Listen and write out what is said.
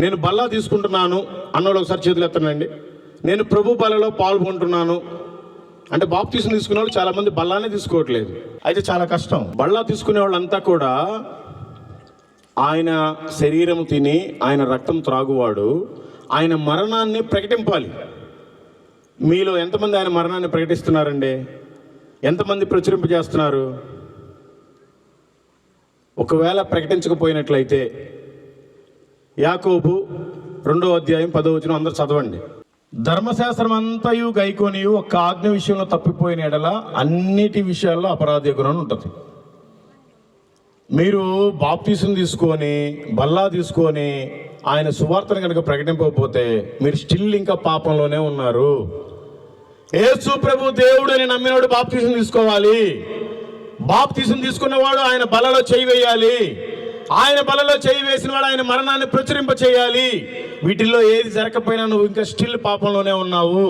నేను బల్లా తీసుకుంటున్నాను అన్నోళ్ళు ఒకసారి చేతులు ఎత్తనండి. నేను ప్రభు బలలో పాల్గొంటున్నాను అంటే బాప్తీసం తీసుకునే వాళ్ళు చాలామంది బల్లానే తీసుకోవట్లేదు. అయితే చాలా కష్టం. బల్లా తీసుకునే వాళ్ళంతా కూడా ఆయన శరీరం తిని ఆయన రక్తం త్రాగువాడు, ఆయన మరణాన్ని ప్రకటింపాలి. మీలో ఎంతమంది ఆయన మరణాన్ని ప్రకటిస్తున్నారండి? ఎంతమంది ప్రచురింపజేస్తున్నారు? ఒకవేళ ప్రకటించకపోయినట్లయితే యాకోబు 2వ అధ్యాయం 10వ వచనం అందరూ చదవండి. ధర్మశాస్త్రం అంతయు గైకొని ఒక్క ఆజ్ఞ విషయంలో తప్పిపోయిన ఎడల అన్నిటి విషయాల్లో అపరాధికులను ఉంటుంది. మీరు బాప్తీసం తీసుకొని బల్లా తీసుకొని ఆయన సువార్తను కనుక ప్రకటింపకపోతే మీరు స్టిల్ ఇంకా పాపంలోనే ఉన్నారు. యేసు ప్రభు దేవుడు అని నమ్మినవాడు బాప్తీసం తీసుకోవాలి. బాప్తీసం తీసుకున్నవాడు ఆయన బలలో చేయి వేయాలి. ఆయన బలలో చేయి వేసిన వాడు ఆయన మరణాన్ని ప్రచురింప చేయాలి. వీటిల్లో ఏది జరగకపోయినా నువ్వు ఇంకా స్టిల్ పాపంలోనే ఉన్నావు.